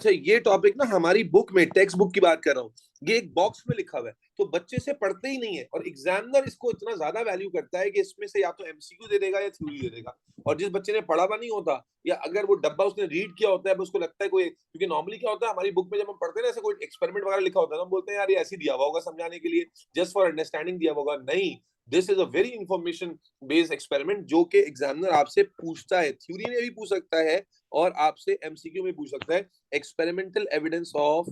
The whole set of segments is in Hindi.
अच्छा, ये टॉपिक ना हमारी बुक में, टेक्स्ट बुक की बात कर रहा हूँ, ये एक बॉक्स में लिखा हुआ है, तो बच्चे से पढ़ते ही नहीं है, और एग्जामिनर इसको इतना ज्यादा वैल्यू करता है कि इसमें से या तो एमसीक्यू दे देगा या थ्योरी दे देगा। और जिस बच्चे ने पढ़ा हुआ नहीं होता, या अगर वो डब्बा उसने रीड किया होता है, उसको लगता है कोई, क्योंकि नॉर्मली क्या होता है हमारी बुक में जब हम पढ़ते हैं ना, ऐसे कोई एक्सपेरिमेंट वगैरह लिखा होता है, तो हम बोलते हैं यार ये ऐसे दिया हुआ होगा समझाने के लिए, जस्ट फॉर अंडरस्टैंडिंग दिया होगा। नहीं, this is a very information based experiment, जो कि एग्जामिनर आपसे पूछता है, थ्योरी में भी पूछ सकता है और आपसे एमसीक्यू में पूछ सकता है। Experimental evidence of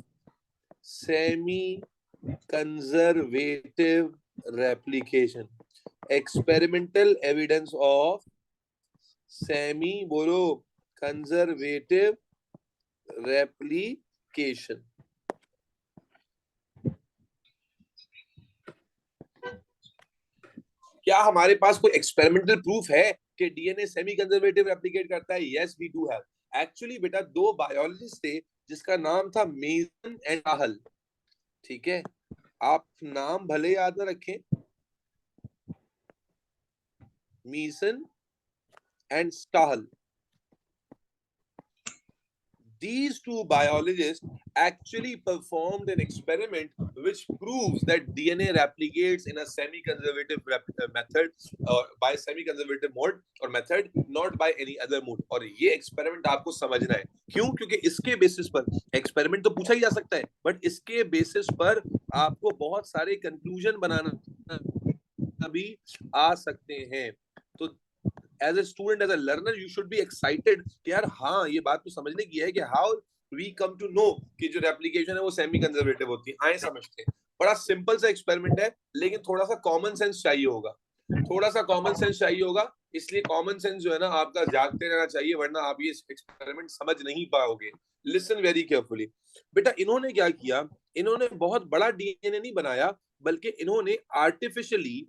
semi conservative replication, experimental evidence of semi, बोलो, कंजर्वेटिव रेप्लिकेशन। क्या हमारे पास कोई एक्सपेरिमेंटल प्रूफ है कि डीएनए सेमी कंजर्वेटिव रेप्लिकेट करता है? Yes we do have. Actually बेटा दो बायोलॉजिस्ट थे जिसका नाम था मेसन एंड आहल, ठीक है, आप नाम भले याद ना रखें, Meselson and Stahl. These two biologists actually performed an experiment which proves that DNA replicates in a semi-conservative method, by semi-conservative mode or method, not by any other mode। और ये एक्सपेरिमेंट आपको समझना है, क्यों? क्योंकि इसके बेसिस पर, एक्सपेरिमेंट तो पूछा ही जा सकता है, बट इसके बेसिस पर आपको बहुत सारे कंक्लूजन बनाना भी आ सकते हैं। तो as a student, as a learner, you should be excited कि यार हाँ, ये बात तो समझने की है कि how we come to know कि जो रेप्लिकेशन है वो सेमी कंजर्वेटिव होती है। आए समझते हैं, बड़ा सिंपल सा एक्सपेरिमेंट है, लेकिन थोड़ा सा कॉमन सेंस चाहिए होगा, थोड़ा सा कॉमन सेंस चाहिए होगा। इसलिए कॉमन सेंस जो है ना आपका जागते रहना चाहिए, वरना आप ये एक्सपेरिमेंट समझ नहीं पाओगे। Listen very carefully. बेटा इन्होंने क्या किया, इन्होंने बहुत बड़ा डीएनए नहीं बनाया, बल्कि इन्होंने आर्टिफिशियली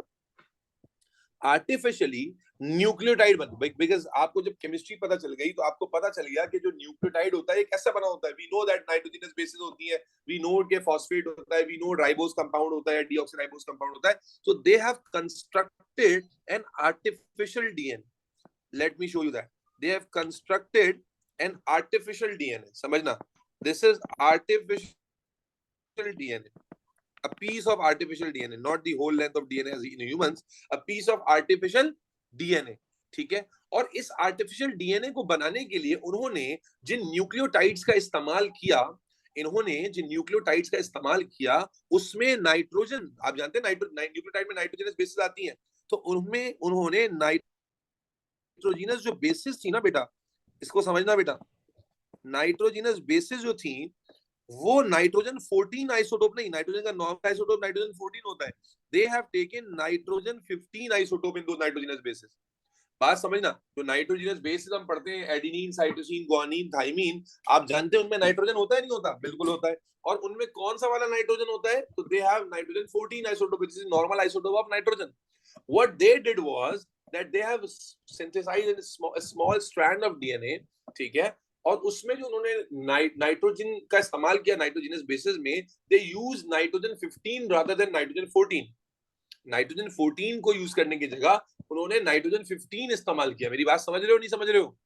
आर्टिफिशियली न्यूक्लियोटाइड बन, बिकॉज आपको जब केमिस्ट्री पता चल गई तो आपको पता चल गया कि जो न्यूक्लियोटाइड होता है कैसे बना होता है। We know that nitrogenous bases होती है, वी नो के फॉस्फेट होता है, वी नो राइबोस कंपाउंड होता है, डीऑक्सीराइबोस कंपाउंड होता है। So they have constructed an artificial DNA. Let me show you that. They have constructed an artificial DNA, समझना, this is artificial DNA, a piece of artificial DNA, not the whole length of DNA as in humans, a piece of artificial DNA, ठीक है। और इस आर्टिफिशियल डीएनए को बनाने के लिए उन्होंने जिन न्यूक्लियोटाइड्स का इस्तेमाल किया, इन्होंने जिन न्यूक्लियोटाइड्स का इस्तेमाल किया, उसमें नाइट्रोजन, आप जानते हैं न्यूक्लियोटाइड में नाइट्रोजनस बेसिस आती हैं, तो उनमें उन्होंने नाइट्रोजनस जो बेसिस थी ना बेटा, इसको समझना बेटा, नाइट्रोजनस बेसिस जो थी वो नाइट्रोजन 14 आइसोटोप नहीं, नाइट्रोजन का नॉर्मल आइसोटोप नाइट्रोजन 14 होता है, they have taken nitrogen 15 isotope in two nitrogenous basis. बात समझना, तो नाइट्रोजनस बेसिस हम पढ़ते हैं एडिनिन, साइटोसिन, गुआनिन, थाइमीन, आप जानते हैं उनमें नाइट्रोजन होता है नहीं होता? बिल्कुल होता है। और उनमें कौन सा वाला नाइट्रोजन होता है? तो they have nitrogen 14 isotope, which is normal isotope of nitrogen. What they did was that they have synthesised a small strand of DNA, ठीक है, और उसमें जो उन्होंने नाइट्रोजन का इस्तेमाल किया नाइट्रोजनस बेसिस में, they use nitrogen 15 rather than nitrogen 14। Nitrogen 14 को यूज करने की जगह उन्होंने नाइट्रोजन 15 इस्तेमाल किया। मेरी बात समझ रहे हो नहीं समझ रहे हो?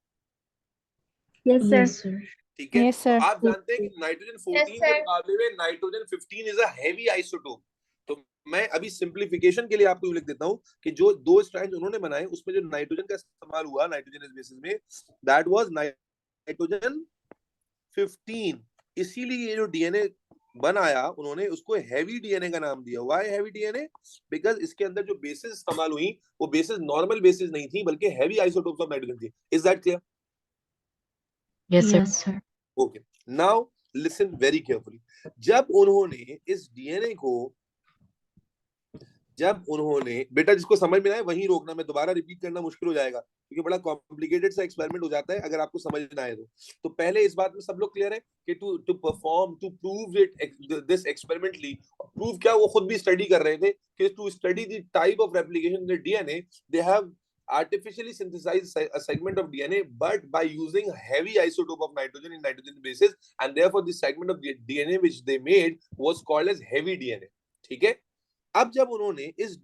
Yes sir. ठीक है, यस तो सर। आप जानते हैं कि नाइट्रोजन 14 के मुकाबले में nitrogen 15 is a heavy isotope. तो मैं अभी सिंप्लीफिकेशन के लिए आपको लिख देता हूं कि जो दो स्ट्रैंड उन्होंने बनाए उसमें जो नाइट्रोजन का इस्तेमाल हुआ नाइट्रोजन बेसिस में, दैट वाज नाइट्रोजन 15। इसीलिए ये जो डीएनए बनाया उन्होंने उसको हैवी डीएनए का नाम दिया। Why heavy DNA? बिकॉज इसके अंदर जो बेसिस इस्तेमाल हुई वो बेसिस नॉर्मल बेसिस नहीं थी, बल्कि हैवी आइसोटोप्स ऑफ नाइट्रोजन थी। Is that clear? Yes sir. Okay, now listen very carefully. जब उन्होंने बेटा, जिसको समझ में आए वहीं रोकना, मैं दोबारा रिपीट करना मुश्किल हो जाएगा क्योंकि बड़ा कॉम्प्लिकेटेड सा एक्सपेरिमेंट हो जाता है अगर आपको समझ ना आए तो पहले इस बात में सब लोग क्लियर है कि to prove it this experimentally, prove क्या, वो खुद भी स्टडी कर रहे थे कि to study the type of replication in the DNA, they have artificially synthesized a segment of DNA but by using heavy isotope of nitrogen in nitrogen bases, and therefore this segment of DNA which they made was called as heavy DNA, ठीक है। अब जब उन्होंने इस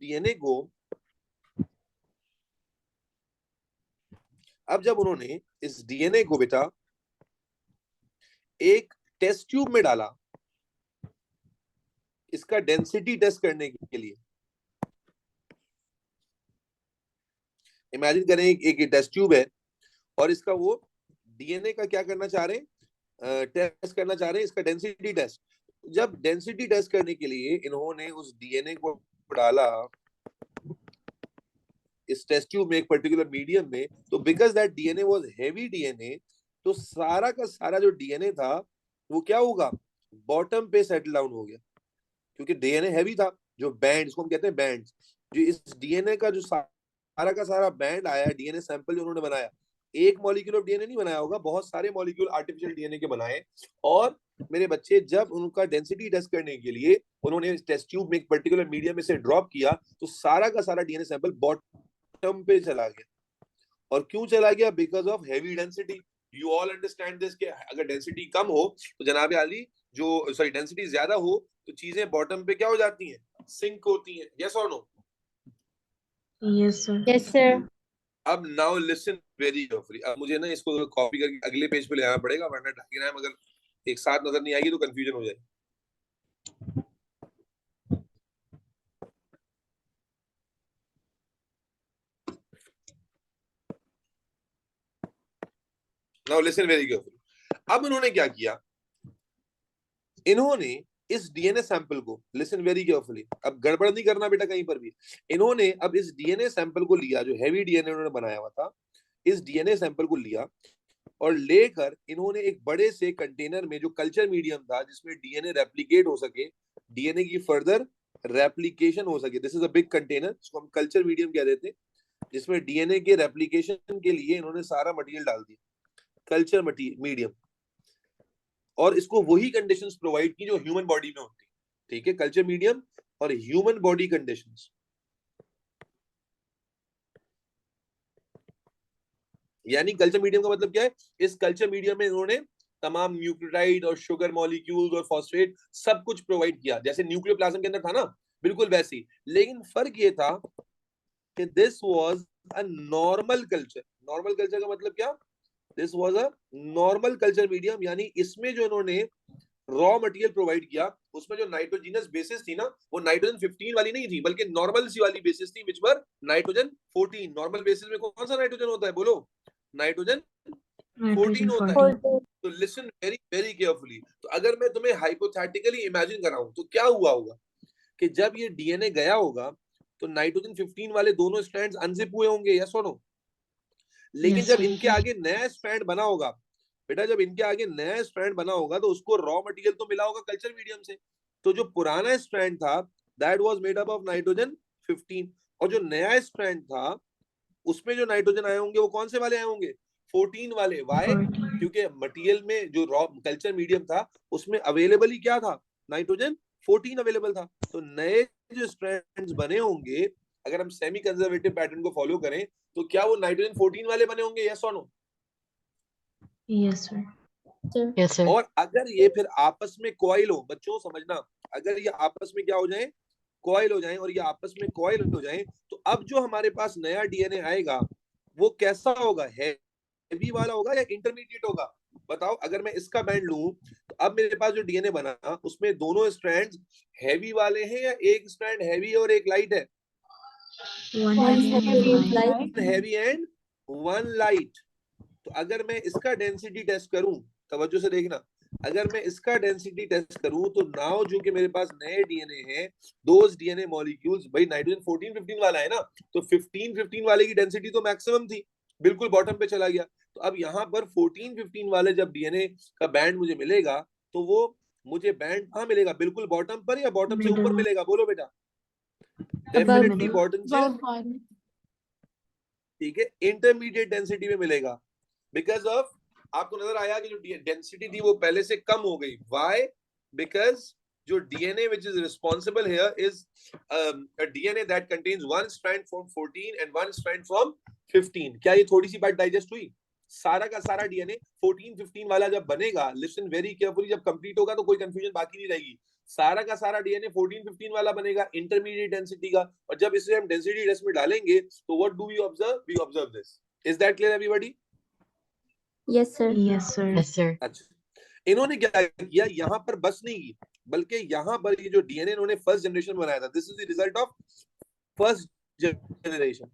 डीएनए को बेटा एक टेस्ट ट्यूब में डाला इसका डेंसिटी टेस्ट करने के लिए। इमेजिन करें एक टेस्ट ट्यूब है और इसका वो डीएनए का क्या करना चाह रहे हैं, टेस्ट करना चाह रहे हैं इसका डेंसिटी टेस्ट। जब डेंसिटी टेस्ट करने के लिए इन्होंने उस डीएनए को डाला इस टेस्ट ट्यूब में एक पर्टिकुलर मीडियम में, तो because that DNA was heavy DNA, तो सारा का सारा जो डीएनए था वो क्या होगा, बॉटम पे सेटल डाउन हो गया, क्योंकि डीएनए हैवी था। जो बैंड, इसको हम कहते हैं बैंड, जो इस डीएनए का जो सारा का सारा बैंड आया, डीएनए सैंपल जो उन्होंने बनाया, एक मॉलिक्यूल ऑफ डीएनए नहीं बनाया होगा, बहुत सारे मॉलिक्यूल आर्टिफिशियल डीएनए के बनाए। और मेरे बच्चे जब उनका डेंसिटी टेस्ट करने के लिए उन्होंने टेस्ट ट्यूब में एक पर्टिकुलर मीडियम में से ड्रॉप किया, तो सारा का सारा डीएनए सैंपल बॉटम पे चला गया। और क्यों चला गया? Because of heavy density. You all understand this, कि अगर डेंसिटी कम हो तो जनाब आली, जो सॉरी डेंसिटी ज्यादा हो तो चीजें बॉटम पे क्या हो जाती हैं, सिंक होती हैं। यस और no? Yes sir. Yes sir. अब नाउ लिसन वेरी केयरफुली। अब मुझे ना इसको कॉपी करके अगले पेज पे ले आना पड़ेगा, वरना डायग्राम अगर एक साथ नजर नहीं आएगी तो कंफ्यूजन हो जाएगी। Now listen very carefully. अब इन्होंने क्या किया, इन्होंने इस डीएनए सैंपल को, लिसन वेरी केयरफुली, अब गड़बड़ नहीं करना बेटा कहीं पर भी। इन्होंने अब इस डीएनए सैंपल को लिया, जो हैवी डीएनए उन्होंने बनाया हुआ था, इस डीएनए सैंपल को लिया और लेकर इन्होंने एक बड़े से कंटेनर में, जो कल्चर मीडियम था जिसमें डीएनए रेप्लिकेट हो सके, डीएनए की फर्दर रेप्लिकेशन हो सके, this is a big container, इसको हम कल्चर मीडियम कह देते हैं, जिसमें डीएनए के रेप्लिकेशन के लिए इन्होंने सारा मटेरियल डाल दिया, कल्चर मीडियम। और इसको वही कंडीशंस प्रोवाइड की जो ह्यूमन बॉडी में होती है, ठीक है, कल्चर मीडियम और ह्यूमन बॉडी कंडीशंस। यानी कल्चर मीडियम का मतलब क्या है, इस कल्चर मीडियम में इन्होंने तमाम न्यूक्लियोटाइड और शुगर मॉलिक्यूल्स और फॉस्फेट सब कुछ प्रोवाइड किया, जैसे न्यूक्लियोप्लाज्म के अंदर था ना, बिल्कुल वैसे ही। लेकिन फर्क ये था कि this was a normal culture. Normal culture का मतलब क्या, this was a normal culture medium, यानी इसमें जो इन्होंने रॉ मटेरियल प्रोवाइड किया, उसमें जो नाइट्रोजिनस बेसिस थी ना, वो नाइट्रोजन 15 वाली नहीं थी, बल्कि नॉर्मल सी वाली बेसिस थी, विच वर नाइट्रोजन 14। नॉर्मल बेसिस में कौन सा नाइट्रोजन होता है, बोलो? नाइट्रोजन 14 होता है। तो लिसन वेरी वेरी केयरफुली। तो अगर मैं तुम्हें हाइपोथेटिकली इमेजिन कराऊं तो क्या हुआ होगा कि जब ये डीएनए गया होगा तो नाइट्रोजन 15 वाले दोनों स्ट्रैंड्स अनजिप हुए होंगे, यस और नो? लेकिन जब इनके आगे नया स्ट्रैंड बना होगा बेटा, जब इनके आगे नया स्ट्रैंड बना होगा तो उसको रॉ मटेरियल तो मिला होगा कल्चर मीडियम से। तो जो पुराना स्ट्रैंड था that was made up of nitrogen 15, और जो नया स्ट्रैंड था उसमें जो नाइट्रोजन आए होंगे वो कौन से वाले आए होंगे, 14 वाले। वाई? क्योंकि मटेरियल में जो रॉ कल्चर मीडियम था उसमें अवेलेबल ही क्या था, नाइट्रोजन 14 अवेलेबल था। तो नए जो स्ट्रैंड्स बने होंगे, अगर हम सेमी कंजर्वेटिव पैटर्न को फॉलो करें, तो क्या वो नाइट्रोजन 14 वाले बने होंगे, यस और no? Yes sir. Yes sir. और अगर ये फिर आपस में कॉइल हो, बच्चों समझना, अगर ये आपस में क्या हो जाए, कॉइल हो जाए, और ये आपस में कॉइल हो जाए, तो अब जो हमारे पास नया डीएनए आएगा वो कैसा होगा, हैवी वाला होगा या इंटरमीडिएट होगा? बताओ। अगर मैं इसका बैंड लूं तो अब मेरे पास जो डीएनए बना उसमें दोनों स्ट्रैंड्स हैवी वाले हैं या एक स्ट्रैंड हैवी और एक लाइट है? Heavy and one light. तो अगर मैं इसका डेंसिटी टेस्ट करूं, तवज्जो से देखना, अगर मैं इसका डेंसिटी टेस्ट करूं तो नाउ जो कि मेरे पास नए डीएनए हैं, दोस डीएनए मॉलिक्यूल्स, भाई नाइट्रोजन 14 15 वाला है ना, तो 15 15 वाले की डेंसिटी तो मैक्सिमम थी, बिल्कुल बॉटम पे चला गया। तो अब यहाँ पर 14 15 वाले जब डीएनए का बैंड मुझे मिलेगा, तो वो मुझे बैंड कहाँ मिलेगा, बिल्कुल बॉटम पर या बॉटम से ऊपर मिलेगा, बोलो बेटा? डेफिनेटली बॉटम से, ठीक है, इंटरमीडिएट डेंसिटी में मिलेगा। बिकॉज ऑफ, आपको नजर आया कि जो डेंसिटी थी वो पहले से कम हो गई। व्हाई? बिकॉज जो DNA which is responsible here is a DNA that contains one strand from 14 and one strand from 15। क्या ये थोड़ी सी बात डाइजेस्ट हुई? सारा का सारा डीएनए 14 15 वाला जब बनेगा, लिसन वेरी केयरफुली, जब कंप्लीट होगा तो कोई कंफ्यूजन बाकी नहीं रहेगी। सारा का सारा डीएनए 14 15 वाला बनेगा, इंटरमीडिएट डेंसिटी का, और जब इसे हम डेंसिटी टेस्ट में डालेंगे तो what do we observe? We observe this. Is that clear everybody? Yes sir. Yes sir. Yes sir. अच्छा, इन्होंने क्या किया, यहाँ पर बस नहीं की, बल्कि यहाँ पर ये जो डीएनए इन्होंने फर्स्ट जनरेशन बनाया था, this is the result of first generation.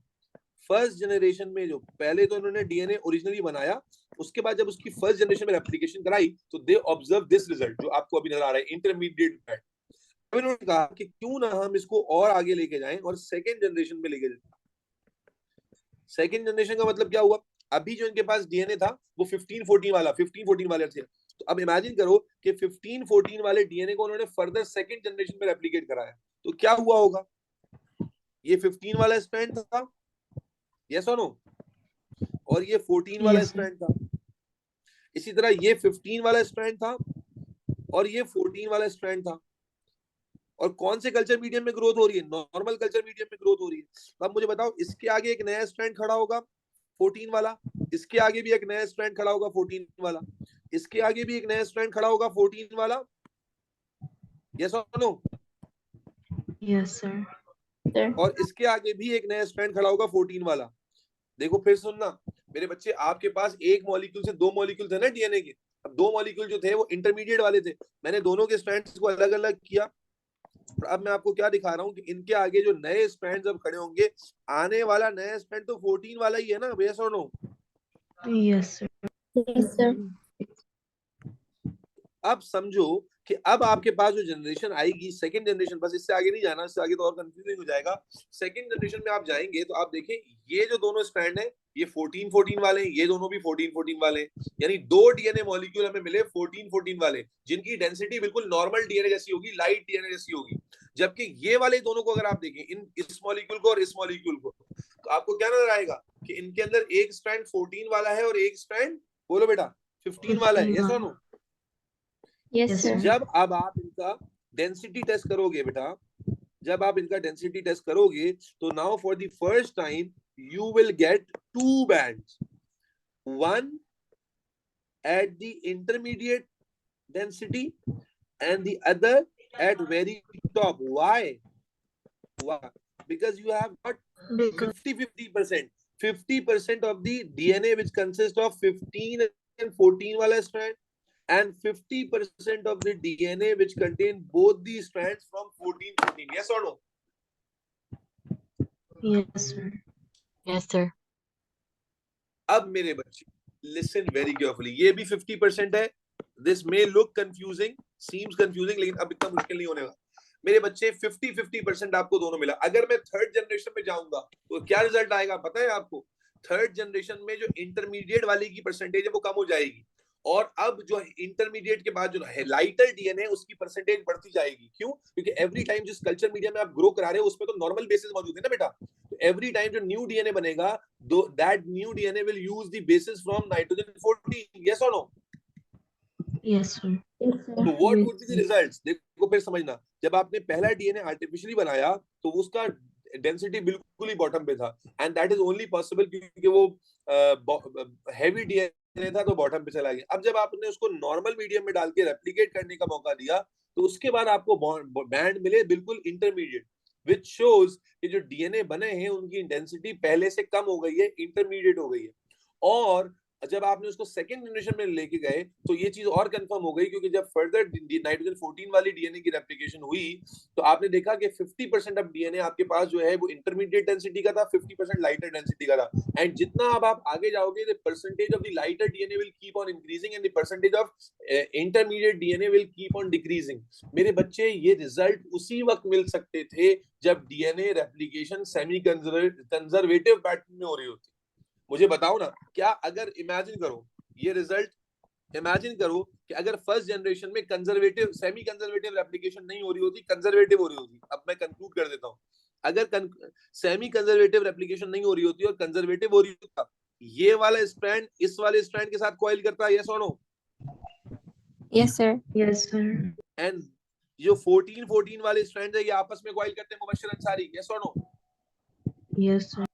First generation में जो पहले तो इन्होंने डीएनए ओरिजिनली बनाया, उसके बाद जब उसकी फर्स्ट जनरेशन में रेप्लिकेशन कराई तो दे ऑब्जर्व दिस रिजल्ट जो आपको अभी नजर आ रहा है, इंटरमीडिएट बैंड। अब इन्होंने कहा कि क्यों ना हम इसको और आगे लेके जाएं और सेकेंड जनरेशन में लेके जाएं। सेकेंड जनरेशन का मतलब क्या हुआ, अभी जो इनके पास डीएनए था वो 15-14 वाले थे। तो अब इमेजिन करो कि 15-14 वाले डीएनए को उन्होंने फर्दर सेकेंड जनरेशन में रेप्लिकेट कराया, तो क्या हुआ होगा, ये 15 वाला स्ट्रैंड था, यस और नो, और ये 14 वाला Yes, sir. स्ट्रैंड था। इसी तरह ये 15 वाला स्ट्रैंड था और ये 14 वाला स्ट्रैंड था। और कौन से कल्चर मीडियम में ग्रोथ हो रही है, नॉर्मल कल्चर मीडियम में ग्रोथ हो रही है। तो अब मुझे बताओ, इसके आगे एक नया स्ट्रैंड खड़ा होगा 14 वाला, इसके आगे भी एक नया स्ट्रैंड खड़ा होगा 14 वाला, इसके आगे भी एक नया स्ट्रैंड खड़ा होगा 14 वाला, यस और नो, Yes, sir. Sir. और इसके आगे भी एक नया स्ट्रैंड खड़ा होगा 14 वाला। देखो फिर सुनना मेरे बच्चे, आपके पास एक मॉलिक्यूल से दो मॉलिक्यूल थे ना डीएनए के, अब दो मॉलिक्यूल जो थे वो इंटरमीडिएट वाले थे, मैंने दोनों के स्ट्रैंड्स को अलग अलग किया। अब मैं आपको क्या दिखा रहा हूँ कि इनके आगे जो नए स्ट्रैंड्स अब खड़े होंगे, आने वाला नया स्ट्रैंड तो 14 वाला ही है ना, यस और no. Yes, sir. Yes, sir. अब समझो कि अब आपके पास जो जनरेशन आएगी सेकंड जनरेशन, बस इससे आगे नहीं जाना, इससे आगे तो और कंफ्यूजिंग हो जाएगा। सेकंड जनरेशन में आप जाएंगे तो आप देखें ये जो दोनों स्ट्रैंड है ये 14-14 वाले हैं, ये दोनों भी 14-14 वाले हैं, यानी दो डीएनए मॉलिक्यूल हमें मिले 14-14 वाले, जिनकी डेंसिटी बिल्कुल नॉर्मल डीएनए जैसी होगी, लाइट डीएनए जैसी होगी। जबकि ये वाले दोनों को अगर आप देखें, इस मॉलिक्यूल को और इस मॉलिक्यूल को, तो आपको क्या नजर आएगा कि इनके अंदर एक स्ट्रैंड 14 वाला है और एक स्ट्रैंड, बोलो बेटा, 15 वाला है, यस और नो। Yes, sir. जब अब आप इनका डेंसिटी टेस्ट करोगे बेटा, जब आप इनका डेंसिटी टेस्ट करोगे तो now for the first time you will get two bands, one at the intermediate density and the other at very top. Why? Because you have got 50-50%. 50% of the DNA which consists of 15 and 14 wala strand, and 50% of the DNA which contain both the strands from 14-14. Yes or no? Yes, sir. Yes, sir. अब मेरे बच्चे लिसन वेरी केयरफुली, ये भी 50% है। This may look confusing, seems confusing, लेकिन अब इतना मुश्किल नहीं होने वाला मेरे बच्चे। 50-50% आपको दोनों मिला। अगर मैं थर्ड जनरेशन में जाऊंगा तो क्या रिजल्ट आएगा पता है आपको? थर्ड जनरेशन में जो इंटरमीडिएट वाली की परसेंटेज है वो कम हो जाएगी, और अब जो इंटरमीडिएट के बाद जो है लाइटर डीएनए उसकी परसेंटेज बढ़ती जाएगी। क्यों? क्योंकि एवरी टाइम जिस कल्चर मीडिया में आप ग्रो करा रहे हो उसमें तो नॉर्मल बेसिस मौजूद है ना बेटा, तो एवरी टाइम जो न्यू डीएनए बनेगा, that new DNA will use the basis from nitrogen 14, yes और नो। Yes, sir. तो what would be the results, देखो फिर समझना। जब आपने पहला डीएनए आर्टिफिशियली बनाया तो उसका डेंसिटी बिल्कुल ही बॉटम पे था, and that is only possible क्योंकि वो हैवी डीएनए था तो बॉटम पे चला गया। अब जब आपने उसको नॉर्मल मीडियम में डाल के रेप्लिकेट करने का मौका दिया तो उसके बाद आपको बैंड मिले बिल्कुल इंटरमीडिएट, विच शोज कि जो डीएनए बने हैं उनकी डेंसिटी पहले से कम हो गई है, इंटरमीडिएट हो गई है। और जब आपने उसको सेकंड जनरेशन में लेके गए तो ये चीज और कंफर्म हो गई, क्योंकि जब फर्दर नाइट्रोजन 14 वाली डीएनए की रेप्लिकेशन हुई तो आपने देखा कि 50% ऑफ डीएनए आपके पास जो है वो इंटरमीडिएट डेंसिटी का था, 50% लाइटर डेंसिटी का था। एंड जितना अब आप आगे जाओगे the percentage of the lighter DNA will keep on increasing and the percentage of intermediate DNA will keep on decreasing. मेरे बच्चे ये रिजल्ट उसी वक्त मिल सकते थे जब DNA replication semi conservative pattern में हो रही होती। मुझे बताओ ना, क्या अगर इमेजिन करो ये रिजल्ट, इमेजिन करो कि अगर फर्स्ट जनरेशन में कंजर्वेटिव सेमी कंजर्वेटिव रेप्लिकेशन नहीं हो रही होती, कंजर्वेटिव हो रही होती। अब मैं कंक्लूड कर देता हूं, अगर सेमी कंजर्वेटिव रेप्लिकेशन नहीं हो रही होती और कंजर्वेटिव हो रही होता, ये वाला स्ट्रैंड इस वाले स्ट्रैंड के साथ कॉइल करता है, यस और no? Yes, sir. Yes, sir. And जो 14-14 वाले स्ट्रैंड है ये आपस में कॉइल करते हैं, मुबश्शिर अंसारी, यस और नो? Yes, sir.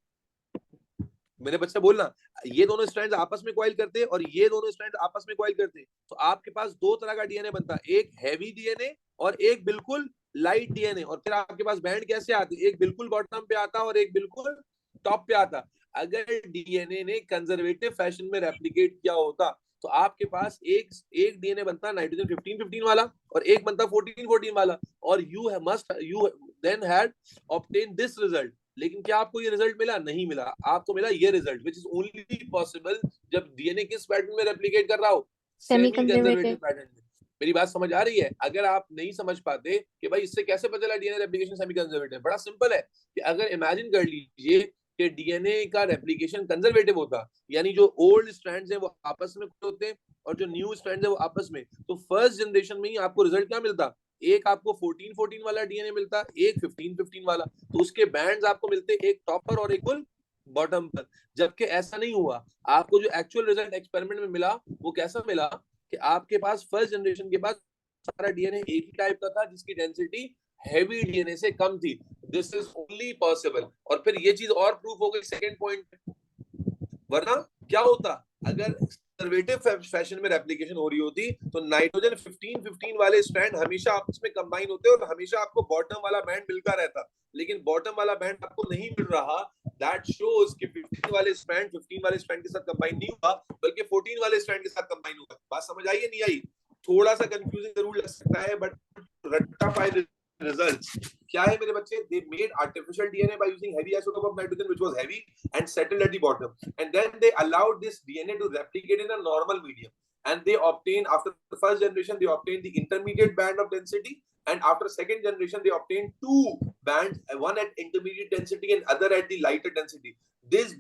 मेरे बच्चे बोलना, ये दोनों स्ट्रैंड्स आपस में कॉइल करते हैं और ये दोनों स्ट्रैंड आपस में कॉइल करते हैं, तो आपके पास दो तरह का डीएनए बनता है, एक हैवी डीएनए और एक बिल्कुल लाइट डीएनए। और फिर आपके पास बैंड कैसे आते, एक बिल्कुल बॉटम पे आता और एक बिल्कुल टॉप पे आता। अगर डीएनए ने कंजर्वेटिव फैशन में रेप्लिकेट किया होता तो आपके पास एक डीएनए बनता है नाइट्रोजन 15-15 वाला और एक बनता 14-14 वाला, और you then had obtain this result. लेकिन क्या आपको ये रिजल्ट मिला? नहीं मिला। आपको मिला ये result, which is only possible जब डीएनए किस पैटर्न में रेप्लिकेट कर रहा हो? सेमी कंजर्वेटिव पैटर्न में। मेरी बात समझ आ रही है? अगर आप नहीं समझ पाते कि भाई इससे कैसे पता चला डीएनए रेप्लिकेशन सेमी कंजर्वेटिव, बड़ा सिंपल है कि अगर इमेजिन कर लीजिए कि डीएनए का रेप्लिकेशन कंजर्वेटिव होता, यानी जो ओल्ड स्ट्रैंड्स हैं वो आपस में होते हैं और जो न्यू स्ट्रैंड्स हैं वो आपस में, तो फर्स्ट जनरेशन में ही आपको रिजल्ट क्या मिलता? एक आपको 14-14 वाला डीएनए मिलता, एक 15-15 वाला, तो उसके बैंड्स आपको मिलते एक टॉप पर और एक फुल बॉटम पर। जबकि ऐसा नहीं हुआ। आपको जो एक्चुअल रिजल्ट एक्सपेरिमेंट में मिला वो कैसा मिला कि आपके पास फर्स्ट जनरेशन के बाद सारा डीएनए एक ही टाइप का था जिसकी डेंसिटी हैवी डीएनए से कम थी। This is only possible. और फिर ये चीज और प्रूफ हो गई सेकंड पॉइंट। वरना क्या होता, अगर कंजर्वेटिव फैशन में रेप्लिकेशन हो रही होती तो नाइट्रोजन 15-15 वाले स्ट्रैंड हमेशा आपस में कंबाइन होते और हमेशा आपको बॉटम वाला बैंड मिलता रहता। लेकिन बॉटम वाला बैंड आपको नहीं मिल रहा। दैट शोज कि 15 वाले स्ट्रैंड के साथ कंबाइन नहीं हुआ, बल्कि 14 वाले स्ट्रैंड के साथ कंबाइन हुआ। बात समझ आई या नहीं आई? थोड़ा सा कंफ्यूजिंग जरूर लग सकता है, बट रेक्टिफाई results क्या है मेरे बच्चे? They made artificial DNA by using heavy isotope of nitrogen, which was heavy and settled at the bottom, and then they allowed this DNA to replicate in a normal medium, and they obtained, after the first generation they obtained the intermediate band of density, and after second generation they obtained two bands, one at intermediate density and other at the lighter density.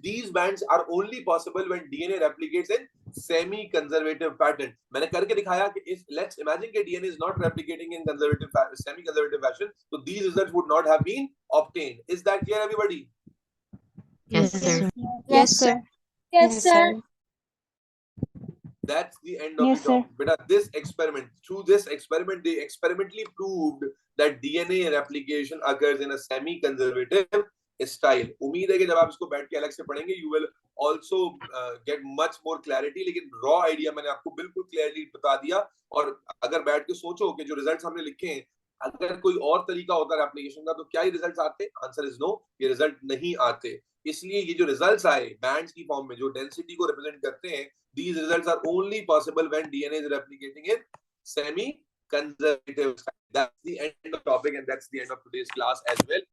These bands are only possible when DNA replicates in semi-conservative pattern. मैंने करके दिखाया कि if let's imagine कि DNA is not replicating in semi-conservative fashion, so these results would not have been obtained. Is that clear, everybody? Yes, sir. Yes, sir. Yes, sir. That's the end of the talk. But through this experiment, they experimentally proved that DNA replication occurs in a semi-conservative style. उम्मीद है कि जब आप इसको बैठ के अलग से पढ़ेंगे, you will also get much more clarity. लेकिन raw idea मैंने आपको बिल्कुल clearly बता दिया। और अगर बैठ के सोचो कि जो रिजल्ट्स हमने लिखे हैं, अगर कोई और तरीका होता है एप्लीकेशन का, तो क्या ये रिजल्ट्स आते? आंसर इज नो, ये रिजल्ट नहीं आते। इसलिए ये जो रिजल्ट्स आए बैंड्स की फॉर्म में जो डेंसिटी को रिप्रेजेंट करते हैं, these results are only possible when DNA is replicating in semi-conservative style. That's the end of the topic and that's the end of today's class as well.